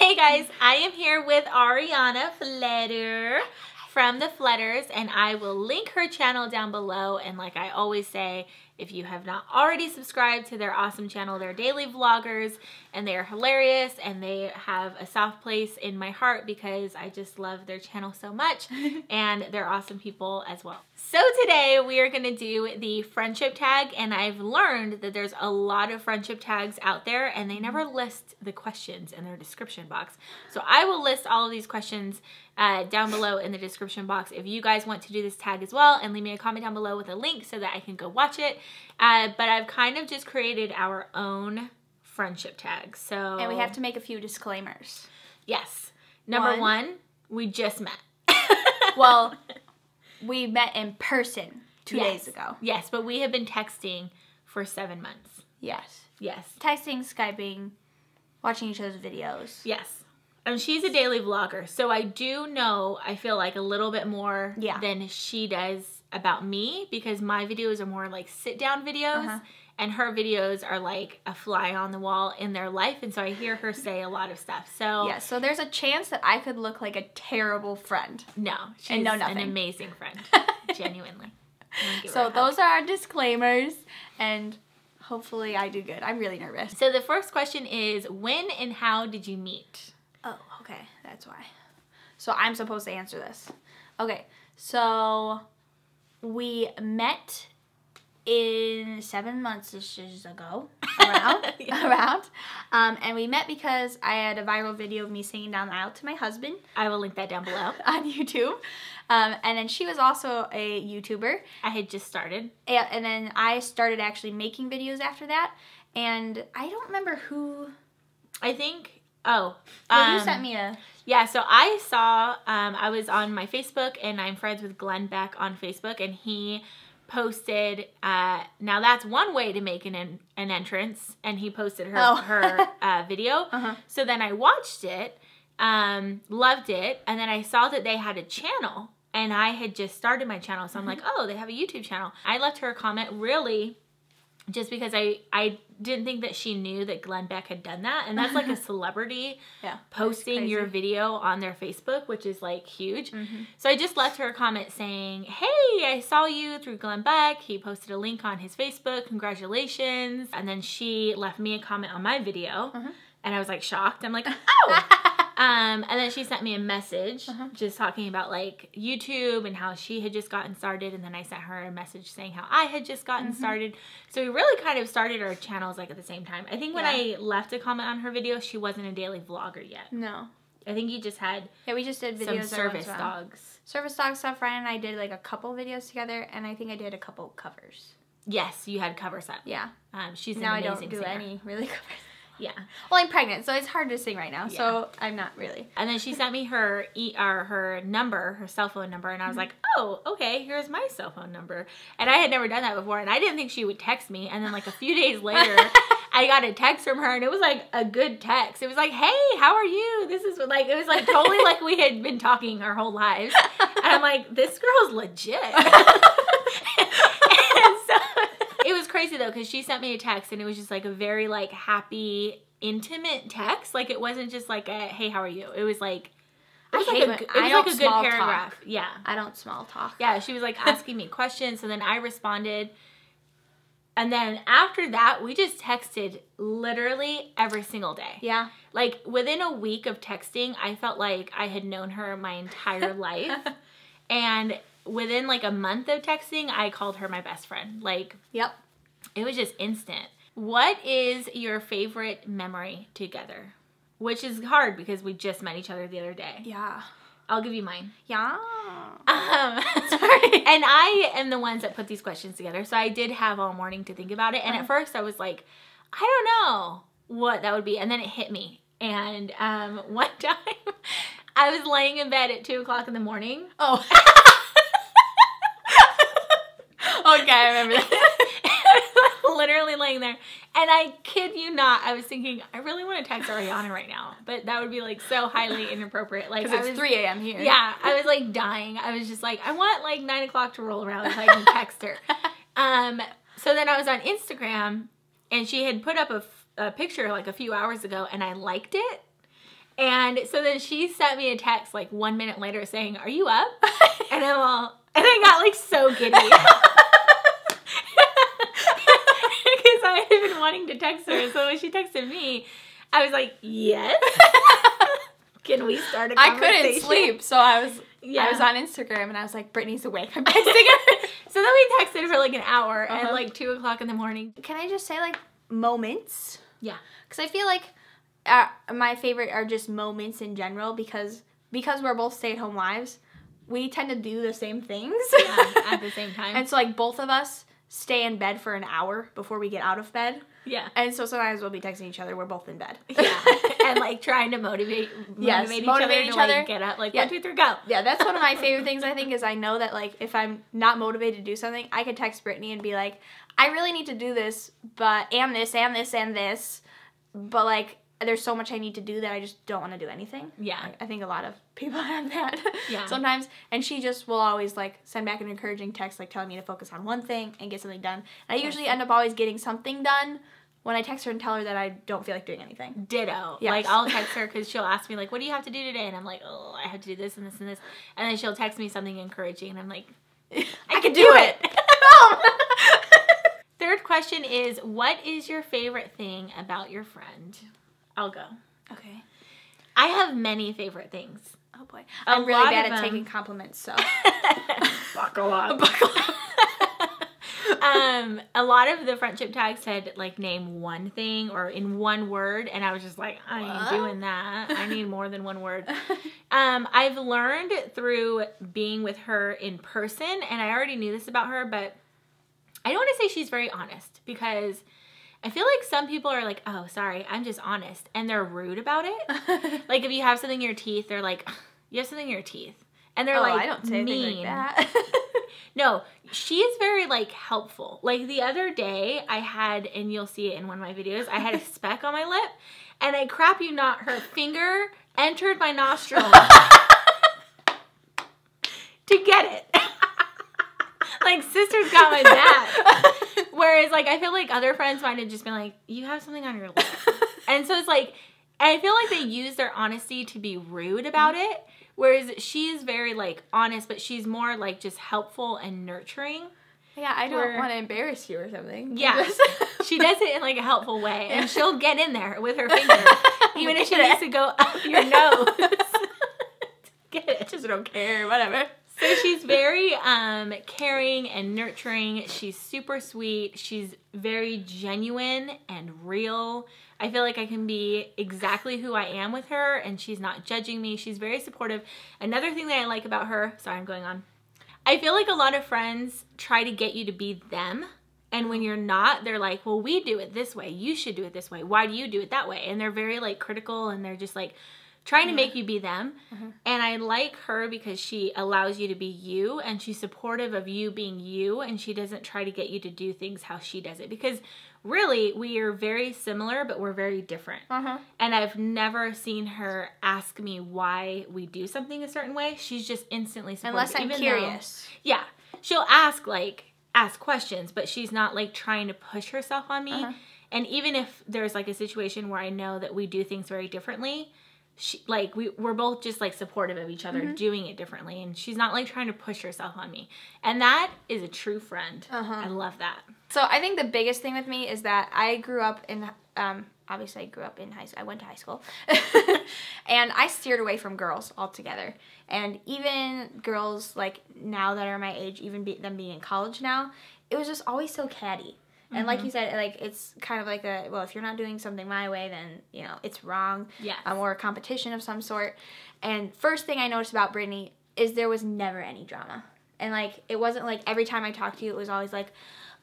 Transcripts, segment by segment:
Hey guys, I am here with Arianna Pflederer from the Pflederers, and I will link her channel down below. And like I always say, if you have not already subscribed to their awesome channel, they're daily vloggers and they are hilarious and they have a soft place in my heart because I just love their channel so much and they're awesome people as well. So today we are going to do the friendship tag, and I've learned that there's a lot of friendship tags out there and they never list the questions in their description box. So I will list all of these questions down below in the description box if you guys want to do this tag as well, and leave me a comment down below with a link so that I can go watch it. But I've kind of just created our own friendship tag. So and we have to make a few disclaimers. Yes. Number one, we just met. Well, we met in person 2 days ago. Yes, but we have been texting for 7 months. Yes. Yes. Texting, Skyping, watching each other's videos. Yes. And she's a daily vlogger, so I do know, I feel like, a little bit more than she does about me, because my videos are more like sit-down videos, and her videos are like a fly on the wall in their life, and so I hear her say a lot of stuff. So yeah, so there's a chance that I could look like a terrible friend. No, she's an amazing friend, genuinely. So those are our disclaimers, and hopefully I do good. I'm really nervous. So the first question is, when and how did you meet? Oh, okay, that's why. So I'm supposed to answer this. Okay, so we met in 7 months ago, around. And we met because I had a viral video of me singing down the aisle to my husband. I will link that down below. On YouTube. And then she was also a YouTuber. I had just started. Yeah, and then I started actually making videos after that. And I don't remember who. I think... you sent me a... Yeah, so I saw, I was on my Facebook, and I'm friends with Beck on Facebook, and he posted, now that's one way to make an entrance, and he posted her video. So then I watched it, loved it, and then I saw that they had a channel, and I had just started my channel, so I'm like, oh, they have a YouTube channel. I left her a comment really just because I didn't think that she knew that Beck had done that. And that's like a celebrity posting your video on their Facebook, which is like huge. So I just left her a comment saying, hey, I saw you through Beck. He posted a link on his Facebook. Congratulations. And then she left me a comment on my video. And I was like shocked. I'm like, oh. And then she sent me a message just talking about like YouTube and how she had just gotten started. And then I sent her a message saying how I had just gotten started. So we really kind of started our channels like at the same time. I think when I left a comment on her video, she wasn't a daily vlogger yet. No. I think you just had we just did videos some service dogs. Service dog stuff. Ryan and I did like a couple videos together, and I think I did a couple covers. Yes, you had covers up. Yeah. She's an amazing singer. Now I don't do any really covers. Yeah. Well, I'm pregnant, so it's hard to sing right now, so I'm not really. And then she sent me her number, her cell phone number, and I was like, oh, okay, here's my cell phone number. And I had never done that before, and I didn't think she would text me. And then like a few days later, I got a text from her, and it was like a good text. It was like, hey, how are you? This is like, it was like totally like we had been talking our whole lives. And I'm like, this girl's legit. It was crazy though, because she sent me a text and it was just like a very like happy, intimate text. Like it wasn't just like a, hey, how are you? It was like, it was like a good paragraph. Yeah. I don't small talk. Yeah, she was like asking me questions, so then I responded. And then after that, we just texted literally every single day. Yeah. Like within a week of texting, I felt like I had known her my entire life. And within like a month of texting, I called her my best friend. Like, yep. It was just instant. What is your favorite memory together? Which is hard because we just met each other the other day. Yeah. I'll give you mine. Yeah. Sorry. And I am the ones that put these questions together, so I did have all morning to think about it. And at first I was like, I don't know what that would be. And then it hit me. And one time I was laying in bed at 2 o'clock in the morning. Oh. Okay, I remember that. Literally laying there. And I kid you not, I was thinking, I really want to text Arianna right now. But that would be like so highly inappropriate. Like, because it's 3 a.m. here. Yeah, I was like dying. I was just like, I want like 9 o'clock to roll around so I can text her. So then I was on Instagram and she had put up a picture like a few hours ago and I liked it. And so then she sent me a text like 1 minute later saying, "Are you up?" And I'm all, and I got like so giddy. Because I had been wanting to text her. So when she texted me, I was like, "Yes." Can we start a conversation? I couldn't sleep, so I was on Instagram and I was like, Brittany's awake. I'm texting her. So then we texted for like an hour at like 2 o'clock in the morning. Can I just say like moments? Yeah. Because I feel like my favorite are just moments in general because we're both stay-at-home wives, we tend to do the same things. Yeah, at the same time. And so like both of us stay in bed for an hour before we get out of bed. Yeah. And so sometimes we'll be texting each other. We're both in bed. Yeah. And like trying to motivate each other. Like, get up. Like 1, 2, 3, go. Yeah, that's one of my favorite things, I think, is I know that like if I'm not motivated to do something, I could text Brittany and be like, I really need to do this, but and this. But like there's so much I need to do that I just don't want to do anything. Yeah. I think a lot of people have that. Yeah. Sometimes. And she just will always like send back an encouraging text like telling me to focus on one thing and get something done. And I usually end up always getting something done when I text her and tell her that I don't feel like doing anything. Ditto. Yes. Like, I'll text her because she'll ask me, like, what do you have to do today? And I'm like, oh, I have to do this and this and this. And then she'll text me something encouraging, and I'm like, I can do it. Third question is, what is your favorite thing about your friend? I'll go. Okay. I have many favorite things. Oh, boy. I'm really bad at taking compliments, so. Buckle up. A lot of the friendship tags said, like, name one thing or in one word, and I was just like, I ain't doing that. I need more than one word. I've learned through being with her in person, and I already knew this about her, but I don't want to say she's very honest, because I feel like some people are like, oh, sorry, I'm just honest, and they're rude about it. Like, if you have something in your teeth, they're like, you have something in your teeth. And they're like, I don't say anything like that. No, she is very, like, helpful. Like, the other day, I had, and you'll see it in one of my videos, I had a speck on my lip, and I crap you not, her finger entered my nostril to get it. Like, sister's got my back. Whereas, like, I feel like other friends might have just been like, you have something on your lip. And so it's like, I feel like they use their honesty to be rude about it. Whereas she's very, like, honest, but she's more, like, just helpful and nurturing. Yeah, I don't want to embarrass you or something. Yeah. She does it in, like, a helpful way. And she'll get in there with her finger. Even if she needs to go up your nose. Get it. I just don't care. Whatever. So she's very caring and nurturing. She's super sweet. She's very genuine and real. I feel like I can be exactly who I am with her, and she's not judging me. She's very supportive. Another thing that I like about her, sorry, I'm going on. I feel like a lot of friends try to get you to be them, and when you're not, they're like, well, we do it this way. You should do it this way. Why do you do it that way? And they're very, like, critical, and they're just, like, trying to make you be them. And I like her because she allows you to be you, and she's supportive of you being you, and she doesn't try to get you to do things how she does it, because really we are very similar, but we're very different. And I've never seen her ask me why we do something a certain way. She's just instantly supportive. Unless I'm curious. Yeah, she'll ask questions, but she's not, like, trying to push herself on me. And even if there's, like, a situation where I know that we do things very differently, we're both just, like, supportive of each other doing it differently, and she's not, like, trying to push herself on me, and that is a true friend. I love that. So I think the biggest thing with me is that I grew up in obviously I grew up in high school. I went to high school, and I steered away from girls altogether. And even girls, like, now that are my age, even them being in college now, it was just always so catty. And like you said, like, it's kind of like well, if you're not doing something my way, then, you know, it's wrong. Yes. Or a competition of some sort. And first thing I noticed about Brittany is there was never any drama. And, like, it wasn't like every time I talked to you, it was always like,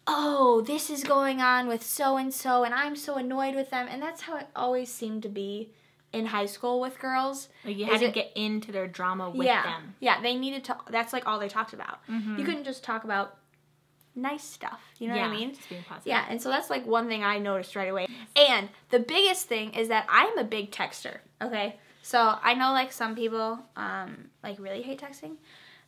oh, this is going on with so-and-so, and I'm so annoyed with them. And that's how it always seemed to be in high school with girls. Like, you had to get into their drama with them. Yeah, they needed to, that's, like, all they talked about. You couldn't just talk about nice stuff, you know what I mean? Just being positive. Yeah, and so that's, like, one thing I noticed right away. And the biggest thing is that I'm a big texter, okay? So I know, like, some people, like, really hate texting,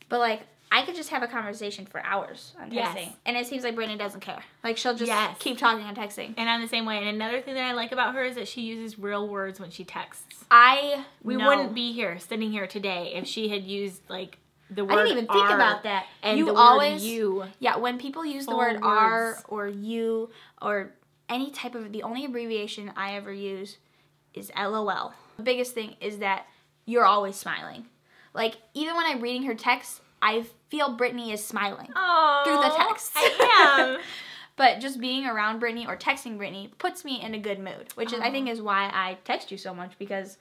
but, like, I could just have a conversation for hours on texting. Yes. And it seems like Brittany doesn't care. Like, she'll just keep talking on texting. And I'm the same way. And another thing that I like about her is that she uses real words when she texts. We know. wouldn't be here, sitting here today, if she had used, like, the word I didn't even think about that. And you the always, word you. Yeah, when people use the word R or you or any type of, the only abbreviation I ever use is LOL. The biggest thing is that you're always smiling. Like, even when I'm reading her text, I feel Brittany is smiling through the text. I am. But just being around Brittany or texting Brittany puts me in a good mood, which is, I think, is why I text you so much, because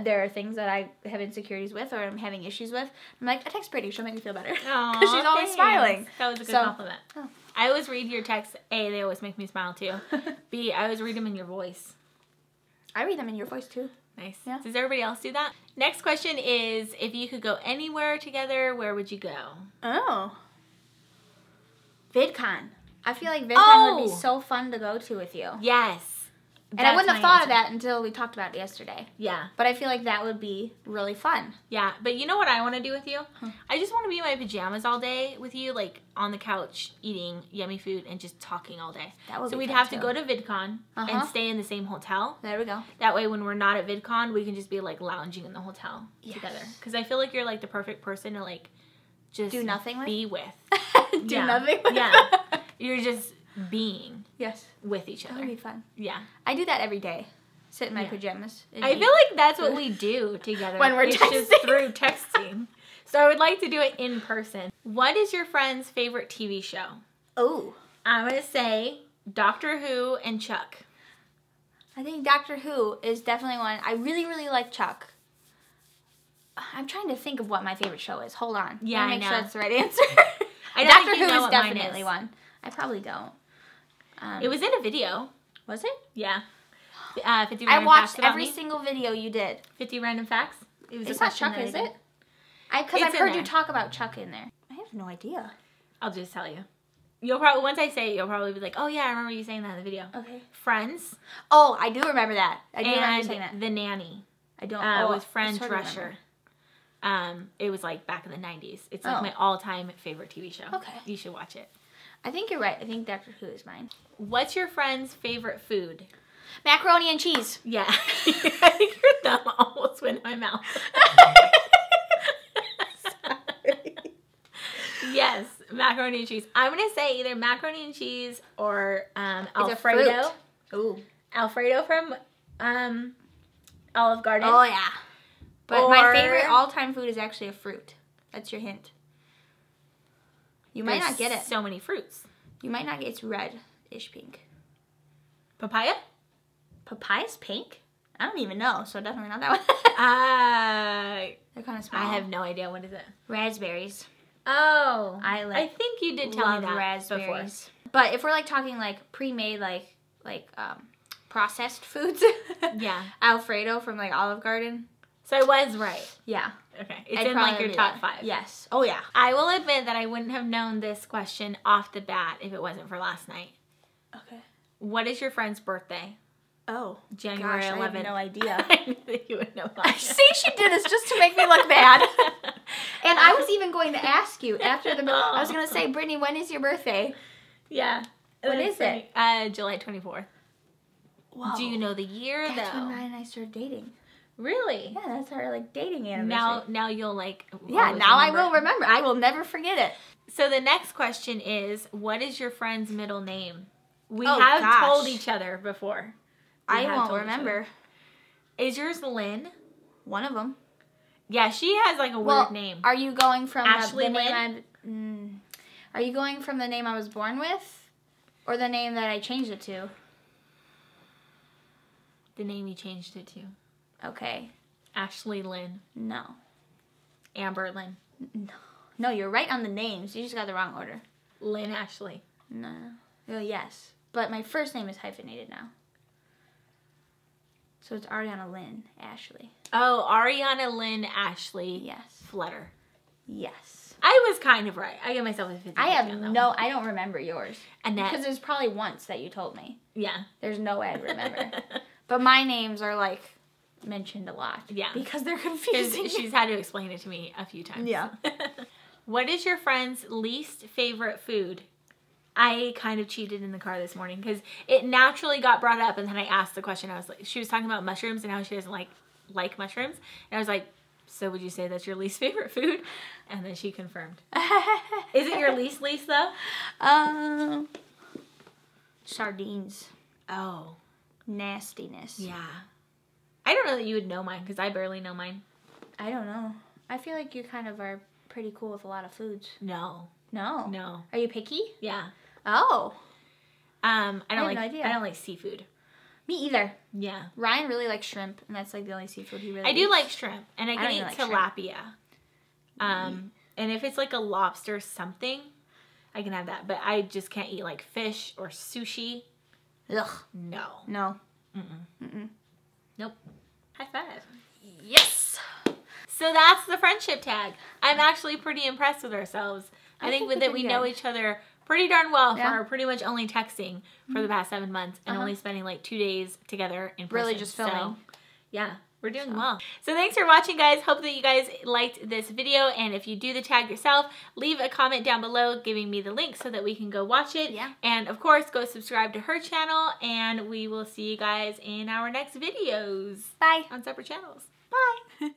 there are things that I have insecurities with or I'm having issues with. I'm like, I text Brittany, she'll make me feel better. Because she's always smiling. That was a good compliment. Oh. I always read your texts. A, they always make me smile too. B, I always read them in your voice. I read them in your voice too. Nice. Yeah. Does everybody else do that? Next question is, if you could go anywhere together, where would you go? Oh. VidCon. I feel like VidCon would be so fun to go to with you. Yes. And I wouldn't have thought of that until we talked about it yesterday. Yeah. But I feel like that would be really fun. Yeah. But you know what I want to do with you? I just want to be in my pajamas all day with you, like on the couch, eating yummy food and just talking all day. That would be we'd have to go to VidCon and stay in the same hotel. There we go. That way when we're not at VidCon, we can just be like lounging in the hotel together. Because I feel like you're like the perfect person to like just do nothing with? Be with. Do nothing with? Yeah. You're just being with each other. That would be fun. Yeah. I do that every day. Sit in my pajamas. I feel like that's what we do together. When we're texting. Just through texting. So I would like to do it in person. What is your friend's favorite TV show? Oh. I'm going to say Doctor Who and Chuck. I think Doctor Who is definitely one. I really, really like Chuck. I'm trying to think of what my favorite show is. Hold on. Yeah, make sure that's the right answer. Doctor Who is definitely one. I probably don't. It was in a video. Was it? Yeah. 50 random I watched facts about every me. single video you did. 50 random facts? It's not Chuck, is it? Because I've heard you talk about Chuck in there. I have no idea. I'll just tell you. You'll probably, once I say it, you'll probably be like, oh yeah, I remember you saying that in the video. Okay. Friends. Oh, I do remember that. I do remember you saying that. The Nanny. I don't. It was Fran Drescher. It was like back in the 90s. It's like my all-time favorite TV show. Okay. You should watch it. I think you're right. I think Doctor Who is mine. What's your friend's favorite food? Macaroni and cheese. Yeah. I think your thumb almost went in my mouth. Sorry. Yes, macaroni and cheese. I'm going to say either macaroni and cheese or Alfredo. Ooh. Alfredo from Olive Garden. Oh, yeah. But my favorite all-time food is actually a fruit. That's your hint. You might not get it. So many fruits. You might not get it. It's red-ish pink. Papaya? Papaya's pink? I don't even know, so definitely not that one. They're kind of small. I have no idea. What is it? Raspberries. Oh. I think you did tell me that raspberries. Before. But if we're like talking like pre-made like processed foods. Yeah. Alfredo from like Olive Garden. So I was right. Yeah. Okay. It's in like your top 5. Yes. Oh yeah. I will admit that I wouldn't have known this question off the bat if it wasn't for last night. Okay. What is your friend's birthday? Oh. January 11th. I have no idea. I knew that you would know that. See, she did this just to make me look bad. And I was even going to ask you after the... I was going to say, Brittany, when is your birthday? Yeah. What is it? July 24th. Whoa. Do you know the year, though? That's when Ryan and I started dating. Really? Yeah, that's our like dating anniversary. Now you'll like... Yeah, now I will remember. I will never forget it. So the next question is, what is your friend's middle name? We have told each other before. I won't remember. Is yours Lynn? One of them. Yeah, she has like a weird name. Are you going from Ashley the name Are you going from the name I was born with, or the name that I changed it to? The name you changed it to. Okay. Ashley Lynn. No. Amber Lynn. No, you're right on the names. You just got the wrong order. Lynn Ashley. No. Well, yes, but my first name is hyphenated now. So it's Arianna Lynn Ashley. Oh, Arianna Lynn Ashley. Yes. Pflederer. Yes. I was kind of right. I give myself a 50. I don't remember yours. Annette. Because there's probably once that you told me. Yeah. There's no way I'd remember. But my names are like mentioned a lot. Yeah. Because they're confusing. She's had to explain it to me a few times. Yeah. What is your friend's least favorite food? I kind of cheated in the car this morning because it naturally got brought up, and then I asked the question. I was like, she was talking about mushrooms and how she doesn't like mushrooms, and I was like, so would you say that's your least favorite food? And then she confirmed. Is it your least though? Sardines. Oh. Nastiness. Yeah. I don't know that you would know mine because I barely know mine. I don't know. I feel like you kind of are pretty cool with a lot of foods. No. No. No. Are you picky? Yeah. Oh. I have no idea. I don't like seafood. Me either. Yeah. Ryan really likes shrimp, and that's like the only seafood he really I eats. do like shrimp, and I can eat like tilapia. And if it's like a lobster something, I can have that. But I just can't eat like fish or sushi. Ugh. No. No. Nope. High five. Yes. So that's the friendship tag. I'm actually pretty impressed with ourselves. I think that we know each other pretty darn well for pretty much only texting for the past 7 months and only spending like 2 days together in person. Really just filming. So, yeah, we're doing well. So thanks for watching, guys. Hope that you guys liked this video. And if you do the tag yourself, leave a comment down below giving me the link so that we can go watch it. Yeah. And of course, go subscribe to her channel. And we will see you guys in our next videos. Bye. On separate channels. Bye.